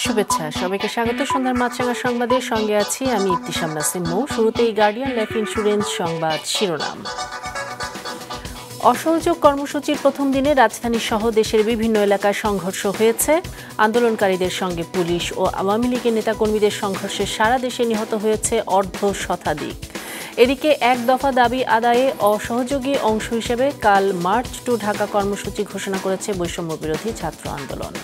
শুভেচ্ছা, সবাইকে স্বাগত সন্ধ্যার মাছরাঙা সংবাদের সঙ্গে আছি আমি ইবতিসাম নাসিম মৌ। শুরুতেই গার্ডিয়ান লাইফ ইন্স্যুরেন্স সংবাদ শিরোনাম। অসহযোগ কর্মসূচির প্রথম দিনে রাজধানী সহ দেশের বিভিন্ন এলাকায় সংঘর্ষ হয়েছে। আন্দোলনকারীদের সঙ্গে পুলিশ ও আওয়ামী লীগের নেতাকর্মীদের সংঘর্ষে সারা দেশে নিহত হয়েছে অর্ধ শতাধিক। এদিকে এক দফা দাবি আদায়ে অসহযোগী অংশ হিসেবে কাল মার্চ টু ঢাকা কর্মসূচি ঘোষণা করেছে বৈষম্য বিরোধী ছাত্র আন্দোলন।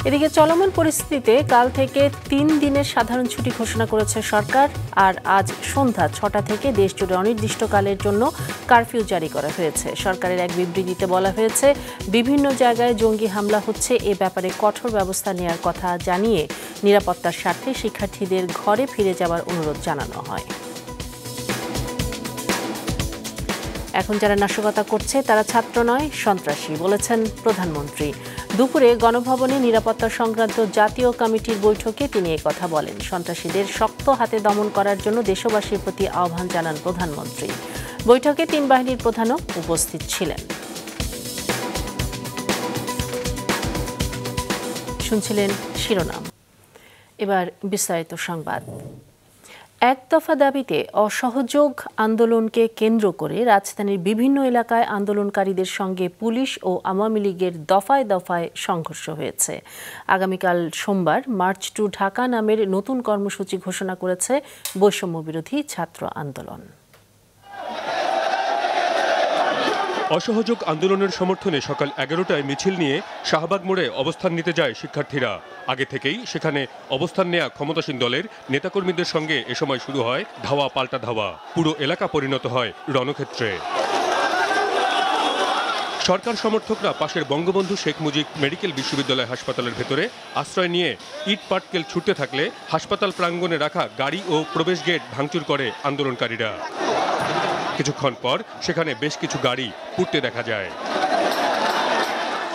এদিকে চলমান পরিস্থিতিতে কাল থেকে ৩ দিনের সাধারণ ছুটি ঘোষণা করেছে সরকার। আর আজ সন্ধ্যা ৬টা থেকে দেশজুড়ে অনির্দিষ্টকালের জন্য কারফিউ জারি করা হয়েছে। সরকারের এক বিবৃতিতে বলা হয়েছে, বিভিন্ন জায়গায় জঙ্গি হামলা হচ্ছে, এ ব্যাপারে কঠোর ব্যবস্থা নেওয়ার কথা জানিয়ে নিরাপত্তার স্বার্থে শিক্ষার্থীদের ঘরে ফিরে যাওয়ার অনুরোধ জানানো হয়। এখন যারা নাশকতা করছে তারা ছাত্র নয়, সন্ত্রাসী, বলেছেন প্রধানমন্ত্রী। দুপুরে গণভবনে নিরাপত্তা সংক্রান্ত জাতীয় কমিটির বৈঠকে তিনি কথা বলেন। সন্ত্রাসীদের শক্ত হাতে দমন করার জন্য দেশবাসীর প্রতি আহ্বান জানান প্রধানমন্ত্রী। বৈঠকে ৩ বাহিনীর প্রধানও উপস্থিত ছিলেন। শুনছিলেন শিরোনাম, এবার বিস্তারিত সংবাদ। এক দফা দাবিতে অসহযোগ আন্দোলনকে কেন্দ্র করে রাজধানীর বিভিন্ন এলাকায় আন্দোলনকারীদের সঙ্গে পুলিশ ও আওয়ামী লীগের দফায় দফায় সংঘর্ষ হয়েছে। আগামীকাল সোমবার মার্চ টু ঢাকা নামের নতুন কর্মসূচি ঘোষণা করেছে বৈষম্য বিরোধী ছাত্র আন্দোলন। অসহযোগ আন্দোলনের সমর্থনে সকাল 11টায় মিছিল নিয়ে শাহবাগ মোড়ে অবস্থান নিতে যায় শিক্ষার্থীরা। আগে থেকেই সেখানে অবস্থান নেয়া ক্ষমতাসীন দলের নেতাকর্মীদের সঙ্গে এ সময় শুরু হয় ধাওয়া পাল্টা ধাওয়া। পুরো এলাকা পরিণত হয় রণক্ষেত্রে। সরকার সমর্থকরা পাশের বঙ্গবন্ধু শেখ মুজিব মেডিকেল বিশ্ববিদ্যালয় হাসপাতালের ভেতরে আশ্রয় নিয়ে ইট পাটকেল ছুটতে থাকলে হাসপাতাল প্রাঙ্গণে রাখা গাড়ি ও প্রবেশ গেট ভাঙচুর করে আন্দোলনকারীরা। কিছুক্ষণ পর সেখানে বেশ কিছু গাড়ি পুড়তে দেখা যায়।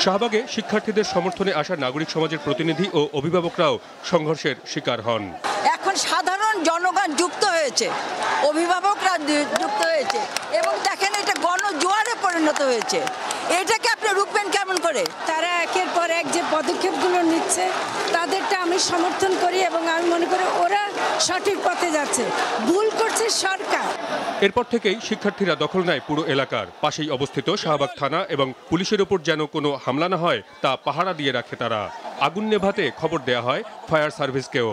শাহবাগে শিক্ষার্থীদের সমর্থনে আসা নাগরিক সমাজের প্রতিনিধি ও অভিভাবকরাও সংঘর্ষের শিকার হন। এখন সাধারণ জনগণ যুক্ত হয়েছে, অভিভাবকরা যুক্ত হয়েছে এবং দেখেন এটা গণজোয়ারে পরিণত হয়েছে। এটাকে আপনি রুখবেন কেমন করে? তারা একের পর এক যে পদক্ষেপগুলো নিচ্ছে তাদেরটা আমি সমর্থন করি এবং আমি মনে করি ওরা সঠিক পথে যাচ্ছে। ভুল করছে সরকার। এরপর থেকেই শিক্ষার্থীরা দখল নেয় পুরো এলাকার। পাশেই অবস্থিত শাহবাগ থানা এবং পুলিশের উপর যেন কোনো হামলা না হয় তা পাহারা দিয়ে রাখে তারা। আগুন নেভাতে খবর দেয়া হয় ফায়ার সার্ভিসকেও।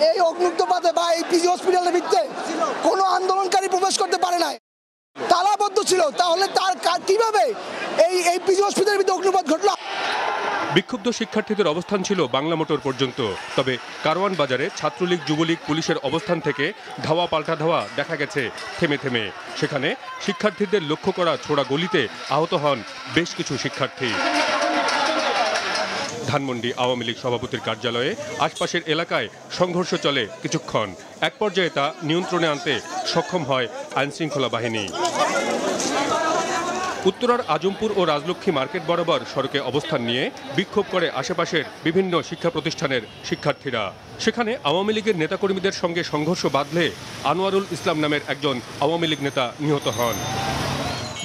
এই অগ্নিগ্ধপাতে বা এই পিজি হসপিটালের ভিতরে কোনো আন্দোলনকারী প্রবেশ করতে পারে না, তালাবদ্ধ ছিল। তাহলে তার কিভাবে এই পিজি হসপিটালের ভিতরে অগ্নিপাত ঘটল? বিক্ষুব্ধ শিক্ষার্থীদের অবস্থান ছিল বাংলা মোটর পর্যন্ত। তবে কারওয়ান বাজারে ছাত্রলীগ যুবলীগ পুলিশের অবস্থান থেকে ধাওয়া পাল্টা ধাওয়া দেখা গেছে থেমে থেমে। সেখানে শিক্ষার্থীদের লক্ষ্য করা ছোড়া গলিতে আহত হন বেশ কিছু শিক্ষার্থী। ধানমন্ডি আওয়ামী লীগ সভাপতির কার্যালয়ে আশপাশের এলাকায় সংঘর্ষ চলে কিছুক্ষণ। এক পর্যায়ে তা নিয়ন্ত্রণে আনতে সক্ষম হয় আইনশৃঙ্খলা বাহিনী। উত্তরার আজমপুর ও রাজলক্ষ্মী মার্কেট বরাবর সড়কে অবস্থান নিয়ে বিক্ষোভ করে আশেপাশের বিভিন্ন শিক্ষা প্রতিষ্ঠানের শিক্ষার্থীরা। সেখানে আওয়ামী লীগের নেতাকর্মীদের সঙ্গে সংঘর্ষ বাঁধলে আনোয়ারুল ইসলাম নামের একজন আওয়ামী লীগ নেতা নিহত হন।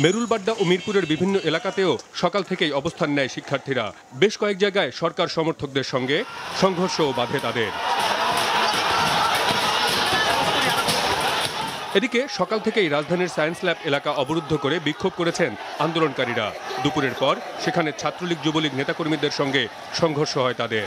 মেরুলবাড্ডা ও মিরপুরের বিভিন্ন এলাকাতেও সকাল থেকেই অবস্থান নেয় শিক্ষার্থীরা। বেশ কয়েক জায়গায় সরকার সমর্থকদের সঙ্গে সংঘর্ষও বাধে তাদের। এদিকে সকাল থেকেই রাজধানীর সায়েন্স ল্যাব এলাকা অবরুদ্ধ করে বিক্ষোভ করেছেন আন্দোলনকারীরা। দুপুরের পর সেখানে ছাত্রলীগ যুবলীগ নেতাকর্মীদের সঙ্গে সংঘর্ষ হয় তাদের।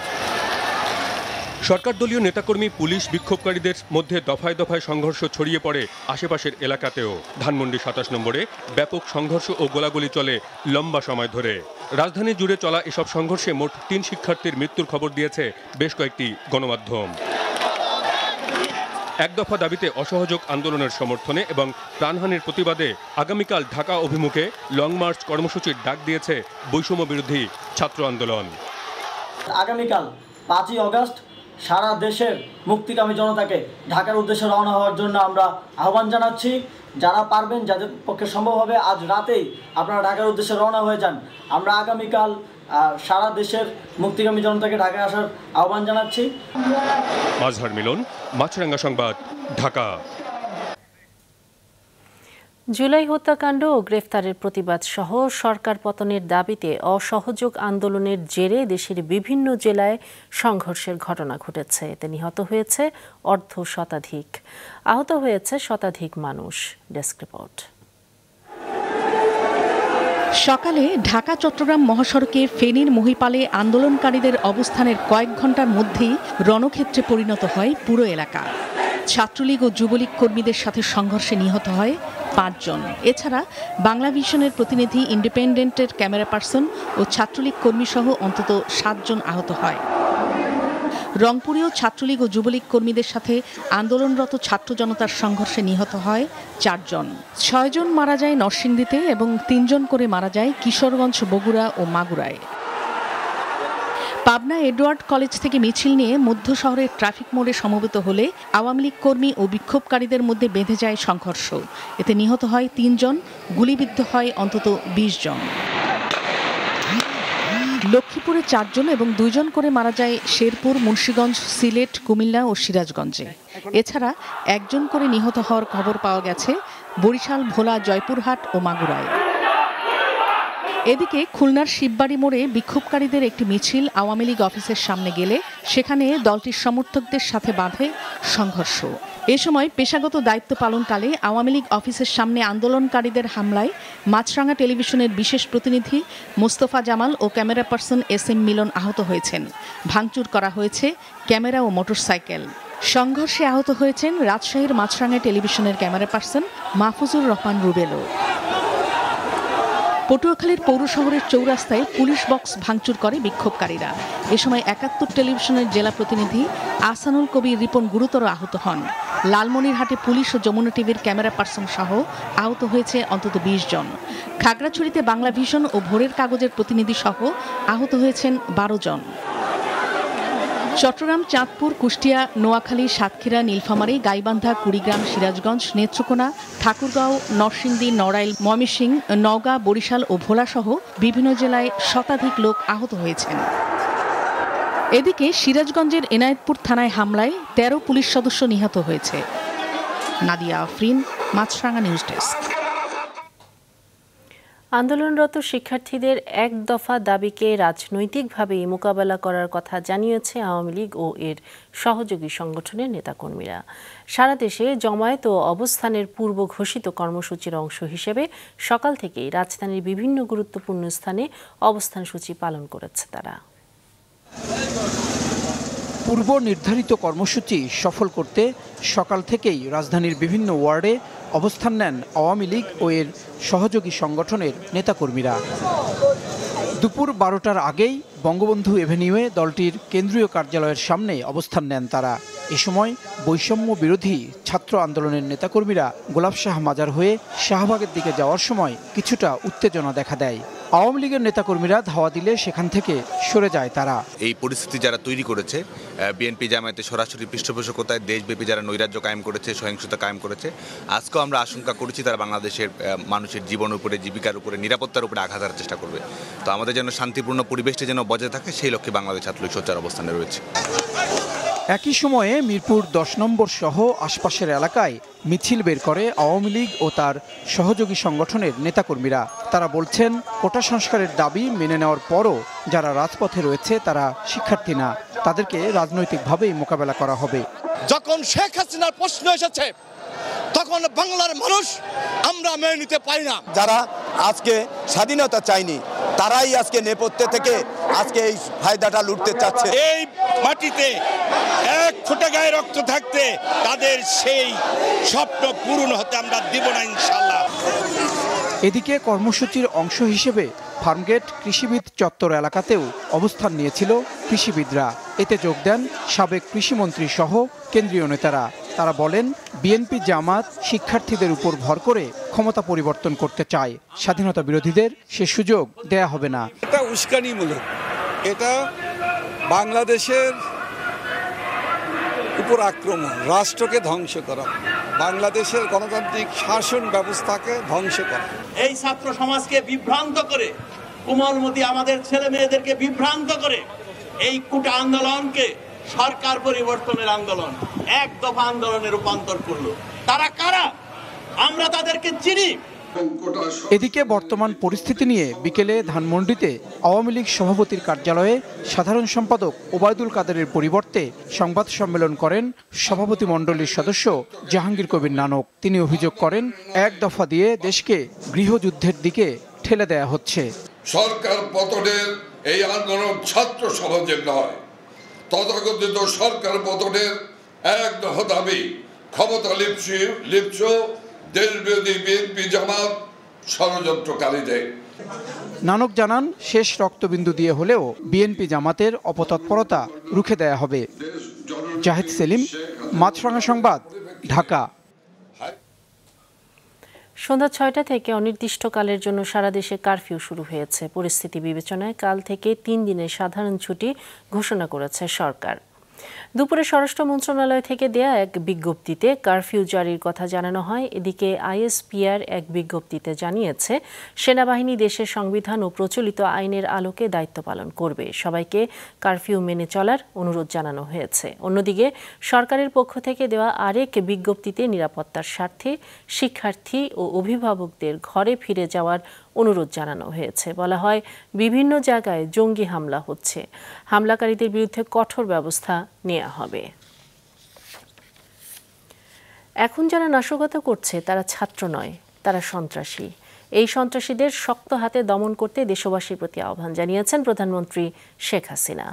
সরকার দলীয় নেতাকর্মী পুলিশ বিক্ষোভকারীদের মধ্যে দফায় দফায় সংঘর্ষ ছড়িয়ে পড়ে আশেপাশের এলাকাতেও। ধানমন্ডি ২৭ নম্বরে ব্যাপক সংঘর্ষ ও গোলাগুলি চলে লম্বা সময় ধরে। রাজধানী জুড়ে চলা এসব সংঘর্ষে মোট ৩ শিক্ষার্থীর মৃত্যুর খবর দিয়েছে বেশ কয়েকটি গণমাধ্যম। এক দফা দাবিতে অসহযোগ আন্দোলনের সমর্থনে এবং প্রাণহানির প্রতিবাদে আগামীকাল ঢাকা অভিমুখে লং মার্চ কর্মসূচির ডাক দিয়েছে বৈষম্য বিরোধী ছাত্র আন্দোলন। আগামীকাল 5ই আগস্ট সারা দেশের মুক্তিকামী জনতাকে ঢাকার উদ্দেশ্যে রওনা হওয়ার জন্য আমরা আহ্বান জানাচ্ছি। যারা পারবেন, যাদের পক্ষে সম্ভব হবে, আজ রাতেই আপনারা ঢাকার উদ্দেশ্যে রওনা হয়ে যান। আমরা আগামীকাল সারা দেশের মুক্তিকামী জনতাকে ঢাকায় আসার আহ্বান জানাচ্ছি। মাজহার মিলন, মাছরাঙ্গা সংবাদ, ঢাকা। জুলাই হত্যাকাণ্ড ও গ্রেফতারের প্রতিবাদ সহ সরকার পতনের দাবিতে অসহযোগ আন্দোলনের জেরে দেশের বিভিন্ন জেলায় সংঘর্ষের ঘটনা ঘটেছে। এতে নিহত হয়েছে অর্ধ শতাধিক, আহত হয়েছে শতাধিক মানুষ। Desk report. সকালে ঢাকা চট্টগ্রাম মহাসড়কে ফেনীর মহিপালে আন্দোলনকারীদের অবস্থানের কয়েক ঘন্টার মধ্যেই রণক্ষেত্রে পরিণত হয় পুরো এলাকা। ছাত্রলীগ ও যুবলীগ কর্মীদের সাথে সংঘর্ষে নিহত হয় 5 জন। এছাড়া বাংলা ভিশনের প্রতিনিধি, ইন্ডিপেন্ডেন্টের ক্যামেরা পার্সন ও ছাত্রলীগ কর্মী সহ অন্তত 7 জন আহত হয়। রংপুরেও ছাত্রলীগ ও যুবলীগ কর্মীদের সাথে আন্দোলনরত ছাত্র জনতার সংঘর্ষে নিহত হয় 4 জন। 6 জন মারা যায় নরসিংদীতে এবং 3 জন করে মারা যায় কিশোরগঞ্জ, বগুড়া ও মাগুরায়। পাবনা এডওয়ার্ড কলেজ থেকে মিছিল নিয়ে মধ্য শহরের ট্রাফিক মোড়ে সমবেত হলে আওয়ামী লীগ কর্মী ও বিক্ষোভকারীদের মধ্যে বেঁধে যায় সংঘর্ষ। এতে নিহত হয় 3 জন, গুলিবিদ্ধ হয় অন্তত 20 জন। লক্ষ্মীপুরে 4 জন এবং 2 জন করে মারা যায় শেরপুর, মুন্সিগঞ্জ, সিলেট, কুমিল্লা ও সিরাজগঞ্জে। এছাড়া 1 জন করে নিহত হওয়ার খবর পাওয়া গেছে বরিশাল, ভোলা, জয়পুরহাট ও মাগুরায়। এদিকে খুলনার শিববাড়ি মোড়ে বিক্ষোভকারীদের একটি মিছিল আওয়ামী লীগ অফিসের সামনে গেলে সেখানে দলটির সমর্থকদের সাথে বাধে সংঘর্ষ। এ সময় পেশাগত দায়িত্ব পালনকালে আওয়ামী লীগ অফিসের সামনে আন্দোলনকারীদের হামলায় মাছরাঙ্গা টেলিভিশনের বিশেষ প্রতিনিধি মোস্তফা জামাল ও ক্যামেরা পার্সন SM মিলন আহত হয়েছেন। ভাঙচুর করা হয়েছে ক্যামেরা ও মোটরসাইকেল। সংঘর্ষে আহত হয়েছেন রাজশাহীর মাছরাঙ্গা টেলিভিশনের ক্যামেরা পার্সন মাহফুজুর রহমান রুবেলও। পটুয়াখালীর পৌর শহরের চৌরাস্তায় পুলিশ বক্স ভাঙচুর করে বিক্ষোভকারীরা। এ সময় 71 টেলিভিশনের জেলা প্রতিনিধি আহসানুল কবির রিপন গুরুতর আহত হন। লালমনিরহাটে পুলিশ ও যমুনা টিভির ক্যামেরা পার্সন সহ আহত হয়েছে অন্তত 20 জন। খাগড়াছড়িতে বাংলা ভিশন ও ভোরের কাগজের প্রতিনিধি সহ আহত হয়েছেন 12 জন। চট্টগ্রাম, চাঁদপুর, কুষ্টিয়া, নোয়াখালী, সাতক্ষীরা, নীলফামারী, গাইবান্ধা, কুড়িগ্রাম, সিরাজগঞ্জ, নেত্রকোনা, ঠাকুরগাঁও, নরসিংদী, নড়াইল, ময়মনসিংহ, নওগাঁ, বরিশাল ও ভোলা সহ বিভিন্ন জেলায় শতাধিক লোক আহত হয়েছেন। এদিকে সিরাজগঞ্জের এনায়েতপুর থানায় হামলায় 13 পুলিশ সদস্য নিহত হয়েছে। নাদিয়া আফরিন, মাছরাঙ্গা নিউজ ডেস্ক। আন্দোলনরত শিক্ষার্থীদের 1 দফা দাবিকে রাজনৈতিকভাবে মোকাবেলা করার কথা জানিয়েছে আওয়ামী লীগ ও এর সহযোগী সংগঠনের নেতাকর্মীরা। সারা দেশে জমায়েত ও অবস্থানের পূর্ব ঘোষিত কর্মসূচির অংশ হিসেবে সকাল থেকেই রাজধানীর বিভিন্ন গুরুত্বপূর্ণ স্থানে অবস্থানসূচি পালন করেছে তারা। পূর্ব নির্ধারিত কর্মসূচি সফল করতে সকাল থেকেই রাজধানীর বিভিন্ন ওয়ার্ডে অবস্থান নেন আওয়ামী লীগ ও এর সহযোগী সংগঠনের নেতাকর্মীরা। দুপুর 12টার আগেই বঙ্গবন্ধু এভিনিউয়ে দলটির কেন্দ্রীয় কার্যালয়ের সামনে অবস্থান নেন তারা। এ সময় বৈষম্য বিরোধী ছাত্র আন্দোলনের নেতাকর্মীরা গোলাপ শাহ মাজার হয়ে শাহবাগের দিকে যাওয়ার সময় কিছুটা উত্তেজনা দেখা দেয়। আওয়ামী লীগের নেতাকর্মীরা ধাওয়া দিলে সেখান থেকে সরে যায় তারা। এই পরিস্থিতি যারা তৈরি করেছে, বিএনপি জামায়াতের সরাসরি পৃষ্ঠপোষকতায় দেশব্যাপী যারা নৈরাজ্য কায়েম করেছে, সহিংসতা কায়েম করেছে, আজকেও আমরা আশঙ্কা করেছি তারা বাংলাদেশের মানুষের জীবনের উপরে, জীবিকার উপরে, নিরাপত্তার উপরে আঘাত হানার চেষ্টা করবে। তো আমাদের যেন শান্তিপূর্ণ পরিবেশটা যেন বজায় থাকে, সেই লক্ষ্যে বাংলাদেশ ছাত্রলীগ সোচ্চার অবস্থানে রয়েছে। একই সময়ে মিরপুর 10 নম্বর সহ আশপাশের এলাকায় মিছিল বের করে আওয়ামী লীগ ও তার সহযোগী সংগঠনের নেতাকর্মীরা। তারা বলছেন, কোটা সংস্কারের দাবি মেনে নেওয়ার পরও যারা রাজপথে রয়েছে তারা শিক্ষার্থী না, তাদেরকে রাজনৈতিকভাবেই মোকাবেলা করা হবে। যখন শেখ হাসিনার প্রশ্ন এসেছে তখন বাংলার মানুষ আমরা মেনে নিতে পারি না। যারা আজকে স্বাধীনতা চায়নি তারাই আজকে নেপথ্যে থেকে আজকে এই ফায়দাটা লুটতে চাচ্ছে। এই মাটিতে 1 ফোঁটা গায়ে রক্ত থাকতে তাদের সেই স্বপ্ন পূরণ হতে আমরা দিব না ইনশাআল্লাহ। এদিকে কর্মসূচির অংশ হিসেবে ফার্মগেট কৃষিবিদ চত্বর এলাকাতেও অবস্থান নিয়েছিল কৃষিবিদরা। এতে যোগ দেন সাবেক কৃষিমন্ত্রী সহ কেন্দ্রীয় নেতারা। তারা বলেন, বিএনপি জামাত শিক্ষার্থীদের উপর ভর করে ক্ষমতা পরিবর্তন করতে চায়, স্বাধীনতা বিরোধীদের সে সুযোগ দেয়া হবে না। এটা উস্কানিমূলক, এটা বাংলাদেশের উপর আক্রমণ, রাষ্ট্রকে ধ্বংস করা, বাংলাদেশের গণতান্ত্রিক শাসন ব্যবস্থাকে ধ্বংস করা। এই ছাত্র সমাজকে বিভ্রান্ত করে, কোমলমতি আমাদের ছেলে মেয়েদেরকে বিভ্রান্ত করে এই কোটা আন্দোলনকে সরকার পরিবর্তনের আন্দোলন, এক দফা আন্দোলনে রূপান্তর করলো। তারা কারা? আমরা তাদেরকে চিনি। এদিকে বর্তমান পরিস্থিতি নিয়ে বিকেলে ধানমন্ডিতে আওয়ামী লীগ সভাপতির কার্যালয়ে সাধারণ সম্পাদক ওবায়দুল কাদেরের পরিবর্তে সংবাদ সম্মেলন করেন সভাপতি মণ্ডলীর সদস্য জাহাঙ্গীর কবির নানক। তিনি অভিযোগ করেন, এক দফা দিয়ে দেশকে গৃহযুদ্ধের দিকে ঠেলে দেয়া হচ্ছে। সরকার পতনের এই আন্দোলন ছাত্র সমাজের নয়, তথাকথিত সরকার পতনের এক দফা দাবি ক্ষমতা লিপ্স দেশবিরোধী বিএনপি জামাত ষড়যন্ত্রকারীদের। নানক জানান, শেষ রক্তবিন্দু দিয়ে হলেও বিএনপি জামাতের অপতৎপরতা রুখে দেয়া হবে। জাহিদ সেলিম, মাছরাঙা সংবাদ, ঢাকা। সন্ধ্যা ৬টা থেকে অনির্দিষ্টকালের জন্য সারা দেশে কারফিউ শুরু হয়েছে। পরিস্থিতি বিবেচনায় কাল থেকে ৩ দিনের সাধারণ ছুটি ঘোষণা করেছে সরকার। দুপুরে স্বরাষ্ট্র মন্ত্রণালয় থেকে দেয়া এক বিজ্ঞপ্তিতে কারফিউ জারির কথা জানানো হয়। এদিকে আইএসপিআর এক বিজ্ঞপ্তিতে জানিয়েছে, সেনাবাহিনী দেশের সংবিধান ও প্রচলিত আইনের আলোকে দায়িত্ব পালন করবে। সবাইকে কারফিউ মেনে চলার অনুরোধ জানানো হয়েছে। অন্যদিকে সরকারের পক্ষ থেকে দেওয়া আরেক বিজ্ঞপ্তিতে নিরাপত্তার স্বার্থে শিক্ষার্থী ও অভিভাবকদের ঘরে ফিরে যাওয়ার অনুরোধ জানানো হয়েছে। বলা হয়, বিভিন্ন জায়গায় জঙ্গি হামলা হচ্ছে, হামলাকারীদের বিরুদ্ধে কঠোর ব্যবস্থা নেওয়া হবে। এখন যারা নাশকতা করছে তারা ছাত্র নয়, তারা সন্ত্রাসী। এই সন্ত্রাসীদের শক্ত হাতে দমন করতে দেশবাসীর প্রতি আহ্বান জানিয়েছেন প্রধানমন্ত্রী শেখ হাসিনা।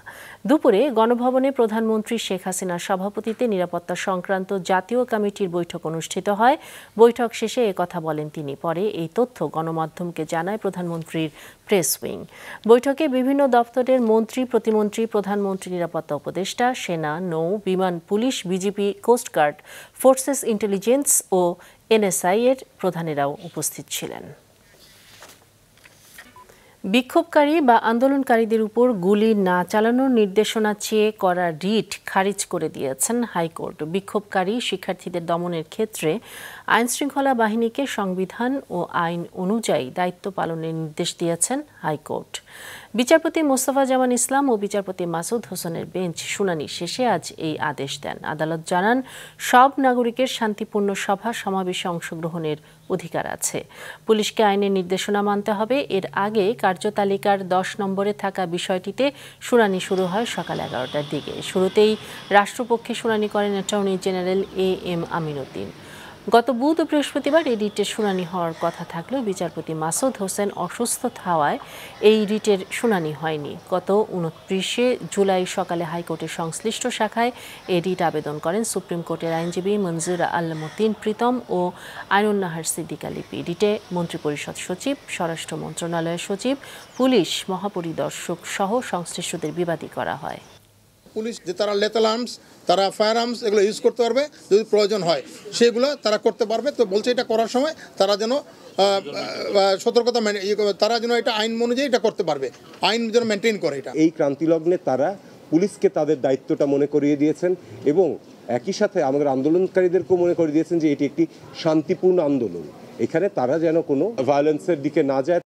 দুপুরে গণভবনে প্রধানমন্ত্রী শেখ হাসিনার সভাপতিত্বে নিরাপত্তা সংক্রান্ত জাতীয় কমিটির বৈঠক অনুষ্ঠিত হয়। বৈঠক শেষে একথা বলেন তিনি। পরে এই তথ্য গণমাধ্যমকে জানায় প্রধানমন্ত্রীর প্রেস উইং। বৈঠকে বিভিন্ন দপ্তরের মন্ত্রী, প্রতিমন্ত্রী, প্রধানমন্ত্রী, নিরাপত্তা উপদেষ্টা, সেনা, নৌ, বিমান, পুলিশ, বিজিবি, কোস্টগার্ড, ফোর্সেস ইন্টেলিজেন্স ও এনএসআই এর প্রধানেরাও উপস্থিত ছিলেন। বিক্ষোভকারী বা আন্দোলনকারীদের উপর গুলি না চালানোর নির্দেশনা চেয়ে করা রিট খারিজ করে দিয়েছেন হাইকোর্ট। বিক্ষোভকারী শিক্ষার্থীদের দমনের ক্ষেত্রে আইনশৃঙ্খলা বাহিনীকে সংবিধান ও আইন অনুযায়ী দায়িত্ব পালনের নির্দেশ দিয়েছেন হাইকোর্ট। বিচারপতি মোস্তফা জামান ইসলাম ও বিচারপতি মাসুদ হোসেনের বেঞ্চ শুনানি শেষে আজ এই আদেশ দেন। আদালত জানান, সব নাগরিকের শান্তিপূর্ণ সভা সমাবেশে অংশগ্রহণের অধিকার আছে। পুলিশকে আইনের নির্দেশনা মানতে হবে। এর আগে কার্যতালিকার 10 নম্বরে থাকা বিষয়টিতে শুনানি শুরু হয় সকাল 11টার দিকে। শুরুতেই রাষ্ট্রপক্ষে শুনানি করেন অ্যাটর্নি জেনারেল AM আমিনউদ্দিন। গত বুধ ও বৃহস্পতিবার এই রিটের শুনানি হওয়ার কথা থাকলেও বিচারপতি মাসুদ হোসেন অসুস্থ হওয়ায় এই রিটের শুনানি হয়নি। গত 29 জুলাই সকালে হাইকোর্টের সংশ্লিষ্ট শাখায় এই রিট আবেদন করেন সুপ্রিম কোর্টের আইনজীবী মনজুর আল মতিন প্রীতম ও আইনুন্নাহার সিদ্দিকা লিপি। রিটে মন্ত্রিপরিষদ সচিব, স্বরাষ্ট্র মন্ত্রণালয়ের সচিব, পুলিশ মহাপরিদর্শক সহ সংশ্লিষ্টদের বিবাদী করা হয়। পুলিশ যে তারা লেথাল আর্মস, তারা ফায়ার আর্মস এগুলো ইউজ করতে পারবে, যদি প্রয়োজন হয় সেগুলো তারা করতে পারবে। তো বলছে এটা করার সময় তারা যেন সতর্কতা তারা যেন এটা আইন অনুযায়ী এটা করতে পারবে, আইন যেন মেনটেন করে। এটা এই ক্রান্তিলগ্নে তারা পুলিশকে তাদের দায়িত্বটা মনে করিয়ে দিয়েছেন এবং একই সাথে আমাদের আন্দোলনকারীদেরকেও মনে করিয়ে দিয়েছেন যে এটি একটি শান্তিপূর্ণ আন্দোলন, এখানে তারা যেন কোনো ভায়োলেন্সের দিকে না যায়।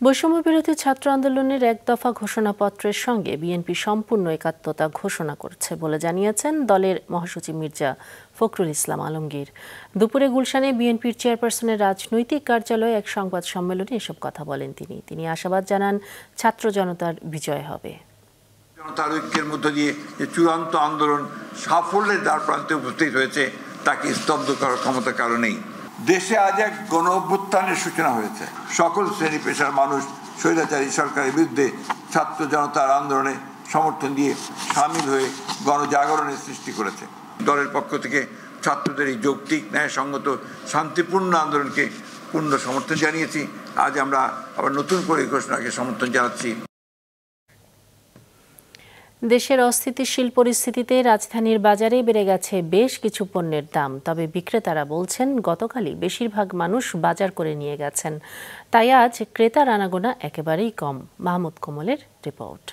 বৈষম্য বিরোধী ছাত্র আন্দোলনের এক দফা ঘোষণাপত্রের সঙ্গে বিএনপি সম্পূর্ণ একাত্মতা ঘোষণা করছে বলে জানিয়েছেন দলের মহাসচিব মির্জা ফখরুল ইসলাম আলমগীর। দুপুরে গুলশানে বিএনপির চেয়ারপারসনের রাজনৈতিক কার্যালয়ে এক সংবাদ সম্মেলনে এসব কথা বলেন তিনি আশাবাদ জানান ছাত্র জনতার বিজয় হবে। জনতার ঐক্যের মধ্য দিয়ে যে চূড়ান্ত আন্দোলন সাফল্যের দ্বার প্রান্তে উপস্থিত হয়েছে তাকে স্তব্ধ করার ক্ষমতা কারণেই দেশে আজ এক গণ অভ্যুত্থানের সূচনা হয়েছে। সকল শ্রেণী পেশার মানুষ স্বৈরাচারী সরকারের বিরুদ্ধে ছাত্র জনতার আন্দোলনে সমর্থন দিয়ে সামিল হয়ে গণজাগরণের সৃষ্টি করেছে। দলের পক্ষ থেকে ছাত্রদের এই যৌক্তিক, ন্যায়সঙ্গত, শান্তিপূর্ণ আন্দোলনকে পূর্ণ সমর্থন জানিয়েছি। আজ আমরা আবার নতুন করে ঘোষণাকে সমর্থন জানাচ্ছি। দেশের অস্থিতিশীল পরিস্থিতিতে রাজধানীর বাজারে বেড়ে গেছে বেশ কিছু পণ্যের দাম। তবে বিক্রেতারা বলছেন গতকালই বেশিরভাগ মানুষ বাজার করে নিয়ে গেছেন, তাই আজ ক্রেতার আনাগোনা একেবারেই কম। মাহমুদ কমলের রিপোর্ট।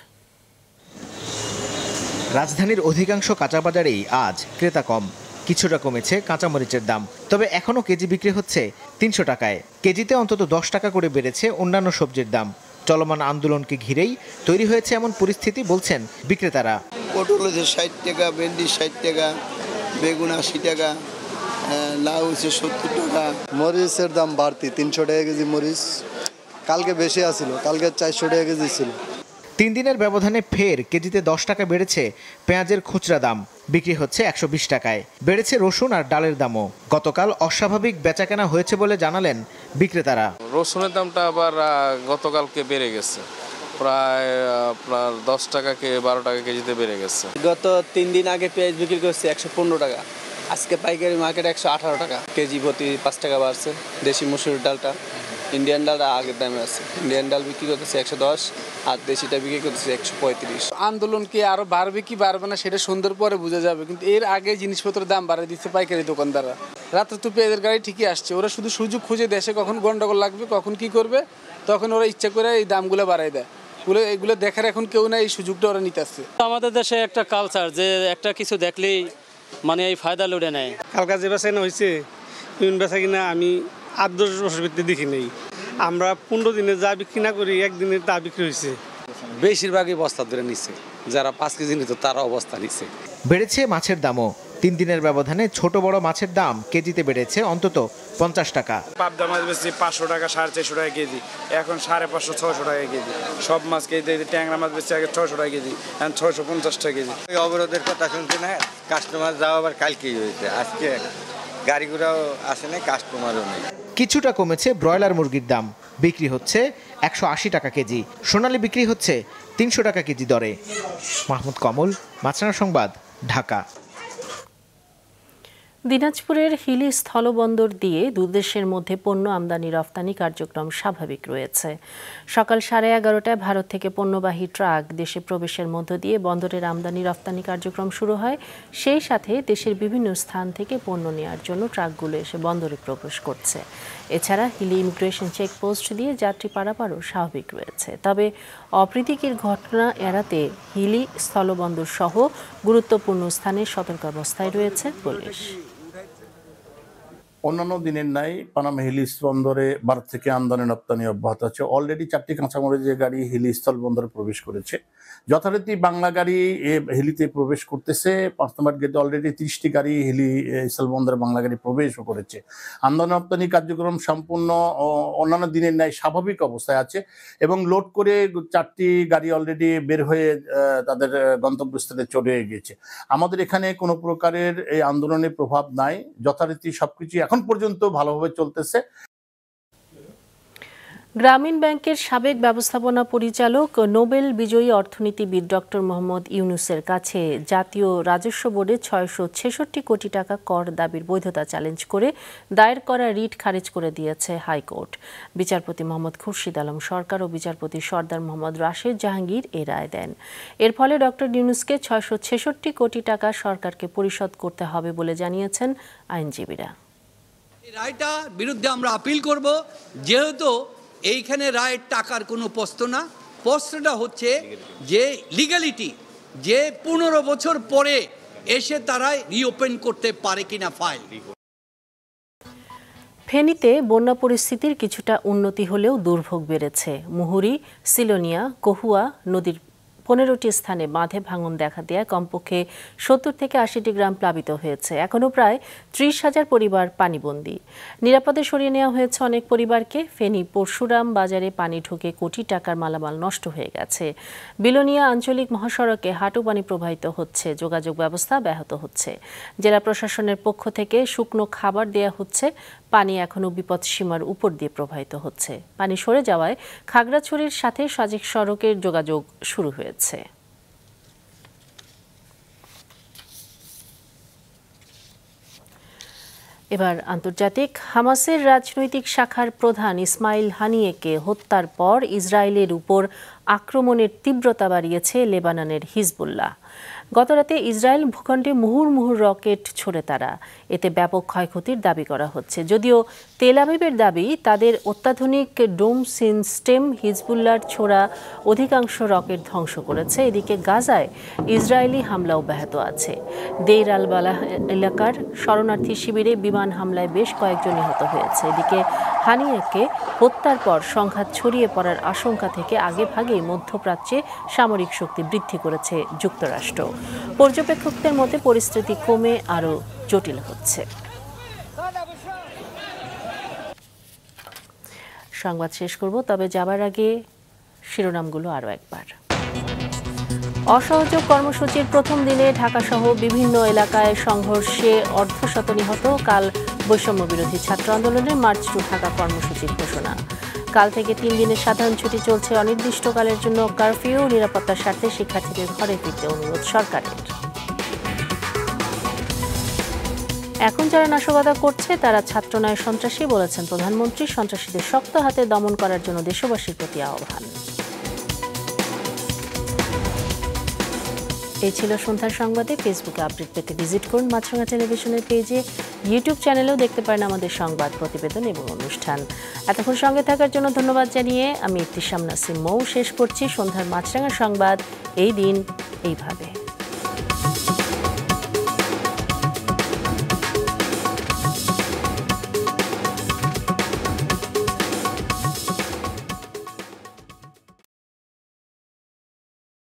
রাজধানীর অধিকাংশ কাঁচা বাজারেই আজ ক্রেতা কম। কিছুটা কমেছে কাঁচামরিচের দাম, তবে এখনও কেজি বিক্রি হচ্ছে 300 টাকায়। কেজিতে অন্তত 10 টাকা করে বেড়েছে অন্যান্য সবজির দাম। চলমান আন্দোলনকে ঘিরেই তৈরি হয়েছে এমন পরিস্থিতি বলছেন বিক্রেতারা। পটল হচ্ছে 60 টাকা, ভেন্ডি 60 টাকা, বেগুন 80 টাকা, লাউ হচ্ছে 70 টাকা। মরিচের দাম বাড়তি, 300 টাকা কেজি মরিচ। কালকে বেশি আসছিল, কালকে 400 টাকা কেজি ছিল। 3 দিনের ব্যবধানে ফের কেজিতে 10 টাকা বেড়েছে পেঁয়াজের খুচরা দাম, বিক্রি হচ্ছে 120 টাকায়। বেড়েছে রসুন আর ডালের দামও। গতকাল অস্বাভাবিক বেচাকেনা হয়েছে বলে জানালেন বিক্রেতারা। রসুনের দামটা আবার গতকালকে বেড়ে গেছে, প্রায় আপনার 10 টাকাকে 12 টাকা কেজিতে বেড়ে গেছে। গত 3 দিন আগে পেঁয়াজ বিক্রি করছে 115 টাকা, আজকে পাইকারি মার্কেটে 118 টাকা কেজি, প্রতি 5 টাকা বাড়ছে। দেশি মসুর ডালটা, ইন্ডিয়ান ডালটা আগের দামে আছে। ইন্ডিয়ান ডাল বিক্রি করতেছে 110 আর দেশিটা বিক্রি করতেছে 135। আন্দোলন কি আরো বাড়বে কি বাড়বে না সেটা সুন্দর পরে বোঝা যাবে, কিন্তু এর আগে জিনিসপত্রের দাম বাড়িয়ে দিচ্ছে পাইকারি দোকানদাররা। রাত্রে তো পেঁয়াজের গাড়ি ঠিকই আসছে, ওরা শুধু সুযোগ খুঁজে দেশে কখন গন্ডগোল লাগবে, কখন কি করবে, তখন ওরা ইচ্ছা করে এই দামগুলো বাড়াই দেয়। এগুলো দেখার এখন কেউ না, এই সুযোগটা ওরা নিতে আসছে। আমাদের দেশে একটা কালচার যে একটা কিছু দেখলেই মানে এই ফায়দা লুটে নেয়। কালকা যে বেচা কিনা হয়েছে, বেচা কিনা আমি 8-10 বছর ভিত্তি দেখি নেই। আমরা 15 দিনে যা বিক্রি না করি, একদিনে তা বিক্রি হয়েছে। বেশিরভাগই বস্তা ধরে নিচ্ছে, যারা 5 কেজি নিত তারা অবস্থা নিচ্ছে। বেড়েছে মাছের দামও। 3 দিনের ব্যবধানে ছোট বড় মাছের দাম কেজিতে বেড়েছে অন্তত 50 টাকা। পাবদা মাছ বেশি 500 টাকা, 450 টাকা কেজি, এখন 550-600 টাকা কেজি। সব মাছ কেজি, ট্যাংরা মাছ বেশি আগে 600 টাকা কেজি, এখন 650 টাকা কেজি। অবরোধের কথা শুনছি না, কাস্টমার যাওয়া আবার কালকেই হয়েছে, আজকে গাড়িগুলোও আসে না, কাস্টমারও নেই। কিছুটা কমেছে ব্রয়লার মুরগির দাম, বিক্রি হচ্ছে 180 টাকা কেজি। সোনালী বিক্রি হচ্ছে 300 টাকা কেজি দরে। মাহমুদ কমল, মাছরাঙা সংবাদ, ঢাকা। দিনাজপুরের হিলি স্থলবন্দর দিয়ে দুদেশের মধ্যে পণ্য আমদানি রফতানি কার্যক্রম স্বাভাবিক রয়েছে। সকাল 11:30টায় ভারত থেকে পণ্যবাহী ট্রাক দেশে প্রবেশের মধ্য দিয়ে বন্দরের আমদানি রফতানি কার্যক্রম শুরু হয়। সেই সাথে দেশের বিভিন্ন স্থান থেকে পণ্য নেওয়ার জন্য ট্রাকগুলো এসে বন্দরে প্রবেশ করছে। এছাড়া হিলি ইমিগ্রেশন চেকপোস্ট দিয়ে যাত্রী পারাপারও স্বাভাবিক রয়েছে। তবে অপ্রীতিকর ঘটনা এড়াতে হিলি স্থলবন্দর সহ গুরুত্বপূর্ণ স্থানে সতর্কাবস্থায় রয়েছে পুলিশ। অন্যান্য দিনের নাই পানামা হিলি বন্দরে ভারত থেকে আমদানি রপ্তানি অব্যাহত আছে। অলরেডি 4টি কাঁচামরিচের গাড়ি হিলি স্থল বন্দরে প্রবেশ করেছে। যথারীতি বাংলা গাড়ি হিলিতে প্রবেশ করতেছে। 5 নম্বর গেটে অলরেডি 30টি গাড়ি হিলি স্থল বন্দরে বাংলা গাড়ি প্রবেশও করেছে। আমদানি রপ্তানি কার্যক্রম সম্পূর্ণ অন্যান্য দিনের ন্যায় স্বাভাবিক অবস্থায় আছে এবং লোড করে 4টি গাড়ি অলরেডি বের হয়ে তাদের গন্তব্যস্থলে চলে গিয়েছে। আমাদের এখানে কোনো প্রকারের এই আন্দোলনের প্রভাব নাই। যথারীতি সবকিছু এখন পর্যন্ত ভালোভাবে চলতেছে। গ্রামীণ ব্যাংকের সাবেক ব্যবস্থাপনা পরিচালক নোবেল বিজয়ী অর্থনীতিবিদ ডক্টর মোহাম্মদ ইউনুসের কাছে জাতীয় রাজস্ব বোর্ডে 666 কোটি টাকা কর দাবির বৈধতা চ্যালেঞ্জ করে দায়ের করা রিট খারিজ করে দিয়েছে হাইকোর্ট। বিচারপতি মোহাম্মদ খুরশিদ আলম সরকার ও বিচারপতি সর্দার মোহাম্মদ রাশেদ জাহাঙ্গীর এ রায় দেন। এর ফলে ডক্টর ইউনুসকে 666 কোটি টাকা সরকারকে পরিশোধ করতে হবে বলে জানিয়েছেন আইনজীবীরা। এই রায়টার বিরুদ্ধে আমরা আপিল করব, যেহেতু এইখানে রায়ের টাকার কোনো প্রশ্ন না, প্রশ্নটা হচ্ছে যে লিগ্যালিটি, যে 15 বছর পরে এসে তারা রিওপেন করতে পারে কিনা ফাইল। ফেনীতে বন্যা পরিস্থিতির কিছুটা উন্নতি হলেও দুর্ভোগ বেড়েছে। মুহুরী, সিলোনিয়া, কহুয়া নদীর 15টি স্থানে বাঁধে ভাঙন দেখা দেয় কমপক্ষে 70 থেকে 80টি গ্রাম প্লাবিত হয়েছে। এখনও প্রায় 30,000 পরিবার পানিবন্দী। নিরাপদে সরিয়ে নেওয়া হয়েছে অনেক পরিবারকে। ফেনী পরশুরাম বাজারে পানি ঢুকে কোটি টাকার মালামাল নষ্ট হয়ে গেছে। বিলোনিয়া আঞ্চলিক মহাসড়কে হাঁটু পানি প্রবাহিত হচ্ছে, যোগাযোগ ব্যবস্থা ব্যাহত হচ্ছে। জেলা প্রশাসনের পক্ষ থেকে শুকনো খাবার দেয়া হচ্ছে। পানি এখনও বিপদসীমার উপর দিয়ে প্রবাহিত হচ্ছে। পানি সরে যাওয়ায় খাগড়াছড়ির সাথে সাজেক সড়কের যোগাযোগ শুরু হয়েছে। এবার আন্তর্জাতিক। হামাসের রাজনৈতিক শাখার প্রধান ইসমাইল হানিয়েকে হত্যার পর ইসরায়েলের উপর আক্রমণের তীব্রতা বাড়িয়েছে লেবাননের হিজবুল্লাহ। গতরাতে ইসরায়েল ভূখণ্ডে মুহুর্মুহু রকেট ছোড়ে তারা, এতে ব্যাপক ক্ষয়ক্ষতির দাবি করা হচ্ছে। যদিও তেল আবিবের দাবি, তাদের অত্যাধুনিক ডোম সিস্টেম হিজবুল্লাহর ছোড়া অধিকাংশ রকেট ধ্বংস করেছে। এদিকে গাজায় ইসরায়েলি হামলা অব্যাহত আছে। দেইর আল বালাহ এলাকার শরণার্থী শিবিরে বিমান হামলায় বেশ কয়েকজন নিহত হয়েছে। এদিকে হানিয়াকে হত্যার পর সংঘাত ছড়িয়ে পড়ার আশঙ্কা থেকে আগেভাগেই মধ্যপ্রাচ্যে সামরিক শক্তি বৃদ্ধি করেছে যুক্তরাষ্ট্র। পর্যবেক্ষকদের মতে পরিস্থিতি কমে আরও জটিল হচ্ছে। সংবাদ শেষ করব, তবে যাবার আগে শিরোনামগুলো আরও একবার। অসহযোগ কর্মসূচির প্রথম দিনে ঢাকাসহ বিভিন্ন এলাকায় সংঘর্ষে অর্ধশত নিহত। কাল বৈষম্য বিরোধী ছাত্র আন্দোলনের মার্চ টু ঢাকা কর্মসূচির ঘোষণা। কাল থেকে 3 দিনের সাধারণ ছুটি চলছে অনির্দিষ্টকালের জন্য কারফিউ। নিরাপত্তার স্বার্থে শিক্ষার্থীদের ঘরে ফিরতে অনুরোধ সরকারের। এখন যারা নাশকতা করছে তারা ছাত্রনয় সন্ত্রাসী বলেছেন প্রধানমন্ত্রী। সন্ত্রাসীদের শক্ত হাতে দমন করার জন্য দেশবাসীর প্রতি আহ্বান। এই ছিল সন্ধ্যার সংবাদে। ফেসবুকে আপডেট পেতে ভিজিট করুন মাছরাঙা টেলিভিশনের পেজে। ইউটিউব চ্যানেলেও দেখতে পারেন আমাদের সংবাদ, প্রতিবেদন এবং অনুষ্ঠান। এতক্ষণ সঙ্গে থাকার জন্য ধন্যবাদ জানিয়ে আমি ইতিশাম নাসিম মৌ শেষ করছি সন্ধ্যার মাছরাঙা সংবাদ। এই দিন এইভাবে।